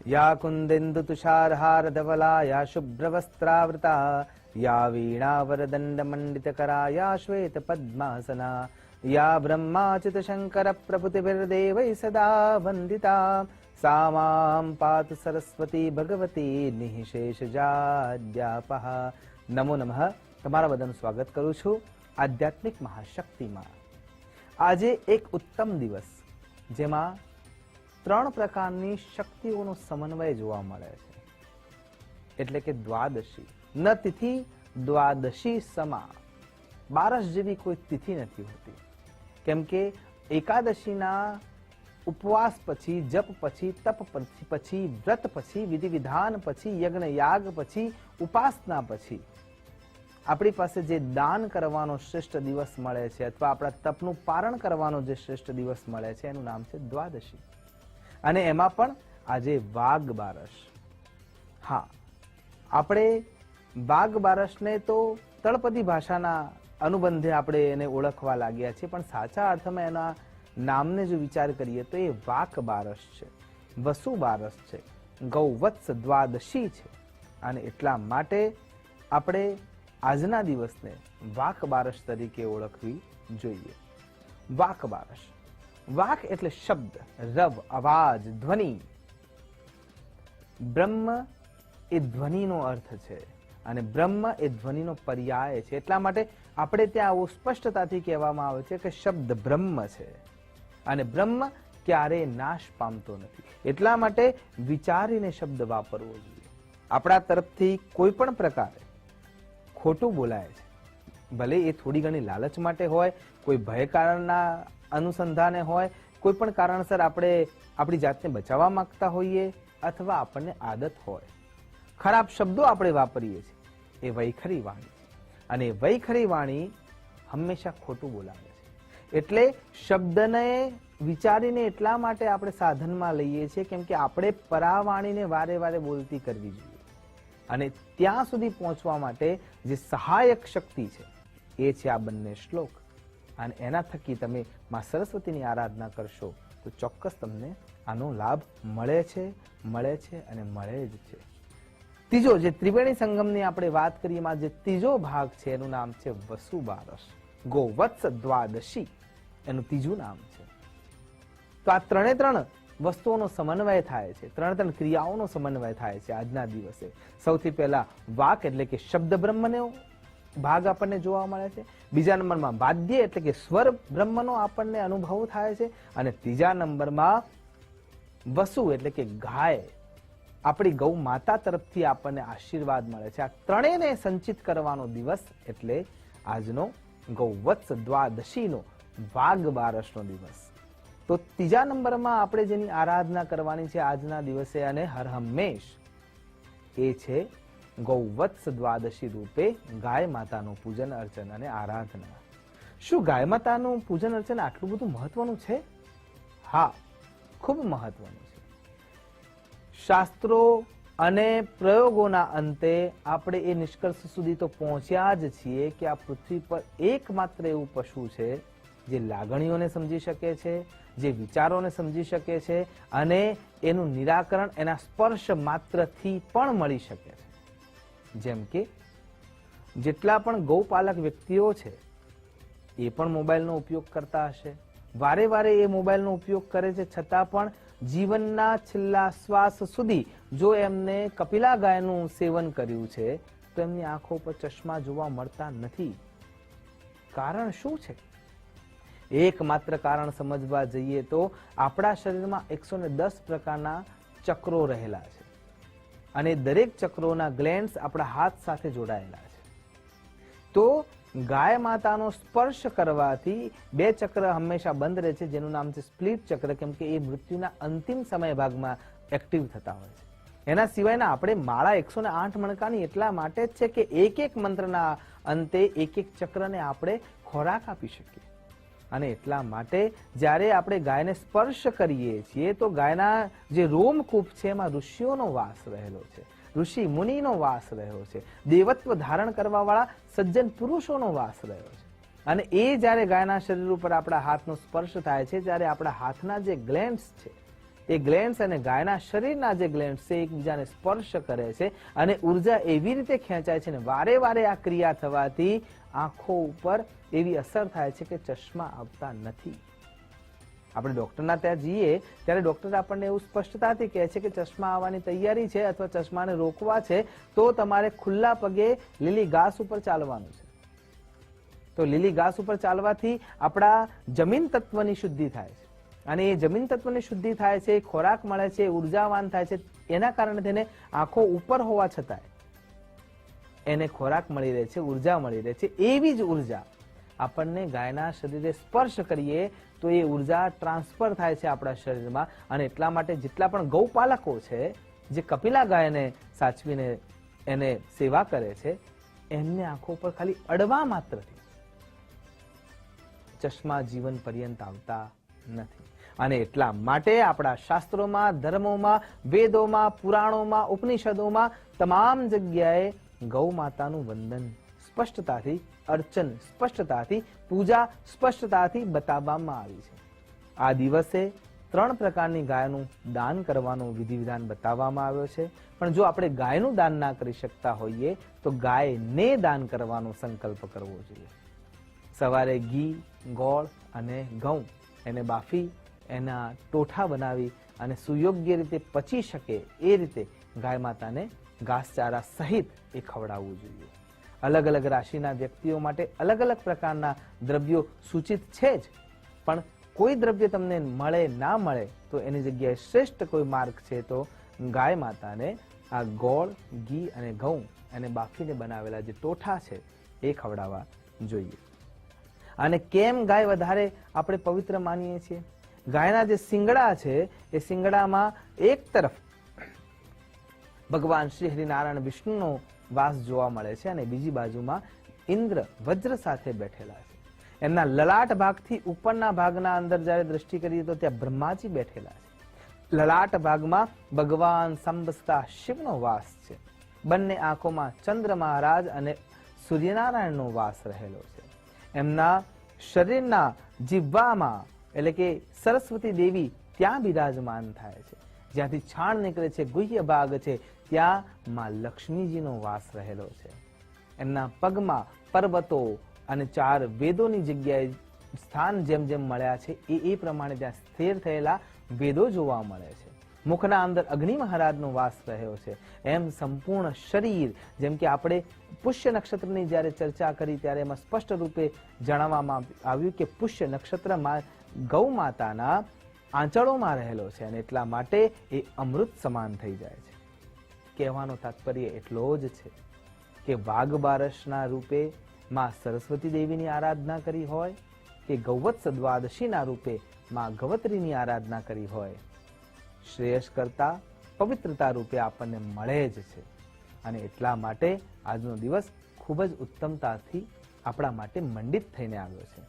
या कुन्देन्दुतुषारहारधवला या शुभ्रवस्त्रावृता या वीणावरदण्डमण्डितकरा या श्वेतपद्मासना या ब्रह्माच्युतशङ्करप्रभृतिभिर्देवैः सदा वन्दिता सा मां पातु સરસ્વતી ભગવતી નિઃશેષજાડ્યાપઃ. નમો નમઃ. તમારા બધાનું સ્વાગત કરું છું આધ્યાત્મિક મહાશક્તિમાં. આજે એક ઉત્તમ દિવસ જેમાં 3 પ્રકારની શક્તિઓનો સમન્વય જોવા મળે છે, એટલે કે દ્વાદશી. ન તિથિ દ્વાદશી સમા. બારસ જેવી કોઈ તિથિ નથી હોતી, કેમ કે એકાદશીના ઉપવાસ પછી, જપ પછી, તપ પછી, વ્રત પછી, વિધિ વિધાન પછી, યજ્ઞ યાગ પછી, ઉપાસના પછી આપણી પાસે જે દાન કરવાનો શ્રેષ્ઠ દિવસ મળે છે અથવા આપણા તપનું પારણ કરવાનો જે શ્રેષ્ઠ દિવસ મળે છે એનું નામ છે દ્વાદશી. અને એમાં પણ આજે વાઘ બારસ. હા, આપણે વાઘ બારસને તો તળપદી ભાષાના અનુબંધે આપણે એને ઓળખવા લાગ્યા છીએ, પણ સાચા અર્થમાં એના નામને જો વિચાર કરીએ તો એ વાક બારસ છે, વસુ બારસ છે, ગૌવત્સ દ્વાદશી છે. અને એટલા માટે આપણે આજના દિવસને વાક બારસ તરીકે ઓળખવી જોઈએ. વાક બારસ. વાક એટલે શબ્દ, રવ, અવાજ, ધ્વનિ. બ્રહ્મ એ ધ્વનિનો અર્થ છે અને બ્રહ્મ એ ધ્વનિનો પર્યાય છે. એટલા માટે આપણે ત્યાં આવું સ્પષ્ટતાથી કહેવામાં આવે છે કે શબ્દ બ્રહ્મ છે અને બ્રહ્મ ક્યારેય નાશ પામતો નથી. એટલા માટે વિચારીને શબ્દ વાપરવો જોઈએ. આપણા તરફથી કોઈ પણ પ્રકારે ખોટું બોલાય છે, ભલે એ થોડી ઘણી લાલચ માટે હોય, કોઈ ભય કારણના અનુસંધાને હોય, કોઈ પણ કારણસર આપણે આપણી જાતને બચાવવા માંગતા હોઈએ અથવા આપણને આદત હોય, ખરાબ શબ્દો આપણે વાપરીએ છીએ, એ વૈખરી વાણી છે. અને વૈખરી વાણી હંમેશા ખોટું બોલાવે છે. એટલે શબ્દને વિચારીને એટલા માટે આપણે સાધનમાં લઈએ છીએ કેમ કે આપણે પરાવાણીને વારે વારે બોલતી કરવી જોઈએ. અને ત્યાં સુધી પહોંચવા માટે જે સહાયક શક્તિ છે એ છે આ બંને શ્લોક. અને એના થકી તમે માં સરસ્વતીની આરાધના કરશો તો ચોક્કસ તમને આનો લાભ મળે છે અને મળે જ છે. ત્રીજો, જે ત્રિવેણી સંગમની આપણે વાત કરીએ, એમાં જે ત્રીજો ભાગ છે એનું નામ છે વસુ બારસ. ગોવત્સ દ્વાદશી એનું ત્રીજું નામ છે. તો આ 3 વસ્તુઓનો સમન્વય થાય છે, 3 ક્રિયાઓનો સમન્વય થાય છે આજના દિવસે. સૌથી પહેલા વાક એટલે કે શબ્દ બ્રહ્મનો ભાગ આપણને જોવા મળે છે. બીજા નંબરમાં વાદ્ય એટલે કે સ્વર બ્રહ્મનો આપણને અનુભવ થાય છે. અને ત્રીજા નંબરમાં વસુ એટલે કે ગાય, આપણી ગૌ માતા તરફથી આપણને આશીર્વાદ મળે છે. આ 3ને સંચિત કરવાનો દિવસ એટલે આજનો ગૌવત્સ દ્વાદશીનો વાઘ બારસનો દિવસ. તો ત્રીજા નંબરમાં આપણે જેની આરાધના કરવાની છે આજના દિવસે અને હર હંમેશ, એ છે ગૌવત્સ દ્વાદશી રૂપે ગાય માતાનું પૂજન અર્ચન અને આરાધના. શું ગાય માતાનું પૂજન અર્ચન આટલું બધું મહત્વનું છે? હા, ખૂબ મહત્વનું છે. શાસ્ત્રો અને પ્રયોગોના અંતે આપણે એ નિષ્કર્ષ સુધી તો પહોંચ્યા જ છીએ કે આ પૃથ્વી પર એકમાત્ર એવું પશુ છે જે લાગણીઓને સમજી શકે છે, જે વિચારોને સમજી શકે છે અને એનું નિરાકરણ એના સ્પર્શ માત્રથી પણ મળી શકે છે. જેમ કે જેટલા પણ ગૌપાલક વ્યક્તિઓ છે એ પણ મોબાઈલનો ઉપયોગ કરતા હશે, વારે વારે એ મોબાઈલનો ઉપયોગ કરે છે, છતાં પણ જીવનના છેલ્લા શ્વાસ સુધી જો એમને કપિલા ગાયનું સેવન કર્યું છે તો એમની આંખો પર ચશ્મા જોવા મળતા નથી. કારણ શું છે? એકમાત્ર કારણ સમજવા જઈએ તો આપણા શરીરમાં 110 પ્રકારના ચક્રો રહેલા છે અને દરેક ચક્રોના ગ્લેન્ડ્સ આપણા હાથ સાથે જોડાયેલા છે. તો ગાય માતાનો સ્પર્શ કરવાથી 2 ચક્ર હંમેશા બંધ રહે છે, જેનું નામ છે સ્પ્લિટ ચક્ર, કેમ કે એ મૃત્યુના અંતિમ સમય ભાગમાં એક્ટિવ થતા હોય છે. એના સિવાયના આપણે માળા 108 મણકાની એટલા માટે જ છે કે એક મંત્રના અંતે એક ચક્રને આપણે ખોરાક આપી શકીએ. અને એટલા માટે જ્યારે આપણે ગાયને સ્પર્શ કરીએ છીએ તો ગાયના જે રોમકૂપ છે એમાં ઋષિઓનો વાસ રહેલો છે, ઋષિ મુનિનો વાસ રહ્યો છે, દેવત્વ ધારણ કરવા વાળા સજ્જન પુરુષોનો વાસ રહ્યો છે. અને એ જ્યારે ગાયના શરીર ઉપર આપણા હાથનો સ્પર્શ થાય છે ત્યારે આપણા હાથના જે ગ્લેન્ડ્સ છે એ ગ્લેન્ડ્સ અને ગાયના શરીરના જે ગ્લેન્ડ્સ છે એકબીજાને સ્પર્શ કરે છે અને ઉર્જા એવી રીતે ખેંચાય છે ને વારે વારે આ ક્રિયા થવાથી આંખો ઉપર એવી અસર થાય છે કે ચશ્મા આવતા નથી. આપણે ડોક્ટરના ત્યાં જઈએ ત્યારે ડોક્ટર આપણને એવું સ્પષ્ટતાથી કહે છે કે ચશ્મા આવવાની તૈયારી છે અથવા ચશ્માને રોકવા છે તો તમારે ખુલ્લા પગે લીલી ઘાસ ઉપર ચાલવાનું છે. તો લીલી ઘાસ ઉપર ચાલવાથી આપણા જમીન તત્વની શુદ્ધિ થાય છે અને એ જમીન તત્વની શુદ્ધિ થાય છે, ખોરાક મળે છે, ઉર્જાવાન થાય છે. એના કારણે તેને આંખો ઉપર હોવા છતાં એને ખોરાક મળી રહે છે, ઉર્જા મળી રહે છે. એવી જ ઉર્જા આપણને ગાયના શરીરે સ્પર્શ કરીએ તો એ ઉર્જા ટ્રાન્સફર થાય છે આપણા શરીરમાં અને એટલા માટે જેટલા પણ ગૌપાલકો છે જે કપિલા ગાયને સાચવીને એને સેવા કરે છે એમને આંખો પર ખાલી અડવા માત્રથી ચશ્મા જીવન પર્યંત આવતા નથી. અને એટલા માટે આપણા શાસ્ત્રોમાં, ધર્મોમાં, વેદોમાં, પુરાણોમાં, ઉપનિષદોમાં તમામ જગ્યાએ ગૌ માતાનું વંદન સ્પષ્ટતાથી, અર્ચન સ્પષ્ટતાથી, પૂજા સ્પષ્ટતાથી બતાવવામાં આવી છે. આ દિવસે 3 પ્રકારની ગાયનું દાન કરવાનો વિધિ વિધાન બતાવવામાં આવ્યો છે. પણ જો આપણે ગાયનું દાન ના કરી શકતા હોઈએ તો ગાયને દાન કરવાનો સંકલ્પ કરવો જોઈએ. સવારે ઘી, ગોળ અને ઘઉં એને બાફી એના ટોઠા બનાવી અને સુયોગ્ય રીતે પચી શકે એ રીતે ગાય માતાને ઘાસચારા સહિત એ ખવડાવવું જોઈએ. અલગ અલગ રાશિના વ્યક્તિઓ માટે અલગ અલગ પ્રકારના દ્રવ્યો સૂચિત છે જ, પણ કોઈ દ્રવ્ય તમને મળે ના મળે તો એની જગ્યાએ શ્રેષ્ઠ કોઈ માર્ગ છે તો ગાય માતાને આ ગોળ, ઘી અને ઘઉં અને બાફીને બનાવેલા જે ટોઠા છે એ ખવડાવવા જોઈએ. અને કેમ ગાય વધારે આપણે પવિત્ર માનીએ છીએ? ગાયના જે શિંગડા છે એ શિંગડામાં એક તરફ ભગવાન શ્રી હરિનારાયણ વિષ્ણુનો વાસ જોવા મળે છે અને બીજી બાજુમાં ઇન્દ્ર વજ્ર સાથે બેઠેલા છે. એમના લલાટ ભાગથી ઉપરના ભાગના અંદર જ્યારે દ્રષ્ટિ કરીએ તો ત્યાં બ્રહ્માજી બેઠેલા છે. લલાટ ભાગમાં ભગવાન સંબસતા શિવનો વાસ છે. બંને આંખોમાં ચંદ્ર મહારાજ અને સૂર્યનારાયણનો વાસ રહેલો છે. એમના શરીરના જીહ્વામાં એટલે કે સરસ્વતી દેવી ત્યાં બિરાજમાન થાય છે. જ્યાંથી છાણ નીકળે છે, ગુહ્ય ભાગ છે, ત્યાં માં લક્ષ્મીજીનો વાસ રહેલો છે. એમના પગમાં પર્વતો અને 4 વેદોની જગ્યાએ સ્થાન જેમ જેમ મળ્યા છે એ પ્રમાણે ત્યાં સ્થિર થયેલા વેદો જોવા મળે છે. મુખના અંદર અગ્નિ મહારાજનો વાસ રહ્યો છે. એમ સંપૂર્ણ શરીર, જેમ કે આપણે પુષ્ય નક્ષત્રની જ્યારે ચર્ચા કરી ત્યારે એમાં સ્પષ્ટ રૂપે જણાવવામાં આવ્યું કે પુષ્ય નક્ષત્રમાં ગૌ માતાના આંચળોમાં રહેલો છે અને એટલા માટે એ અમૃત સમાન થઈ જાય છે. કહેવાનો તાત્પર્ય એટલો જ છે કે વાઘ બારસના રૂપે માં સરસ્વતી દેવીની આરાધના કરી હોય કે ગૌવત્સ દ્વાદશીના રૂપે માં ગવત્રીની આરાધના કરી હોય, શ્રેયસ કરતા પવિત્રતા રૂપે આપણને મળે જ છે. અને એટલા માટે આજનો દિવસ ખૂબ જ ઉત્તમતાથી આપણા માટે મંડિત થઈને આવ્યો છે.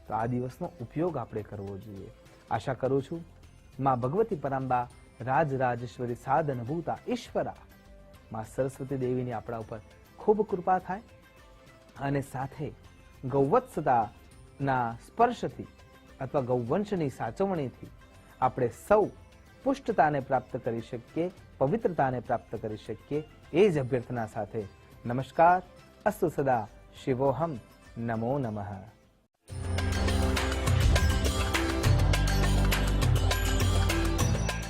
તો આ દિવસનો ઉપયોગ આપણે કરવો જોઈએ. આશા કરું છું માં ભગવતી પરાંબા રાજરાજેશ્વરી સાધનભૂતા ઈશ્વરા માં સરસ્વતી દેવીની આપણા ઉપર ખૂબ કૃપા થાય અને સાથે ગૌવત્સતાના સ્પર્શથી અથવા ગૌવંશની સાચવણીથી આપણે સૌ પુષ્ટતાને પ્રાપ્ત કરી શકીએ, પવિત્રતાને પ્રાપ્ત કરી શકીએ એ જ અભ્યર્થના સાથે નમસ્કાર. અસ્તુ સદા શિવોહમ. નમો નમઃ.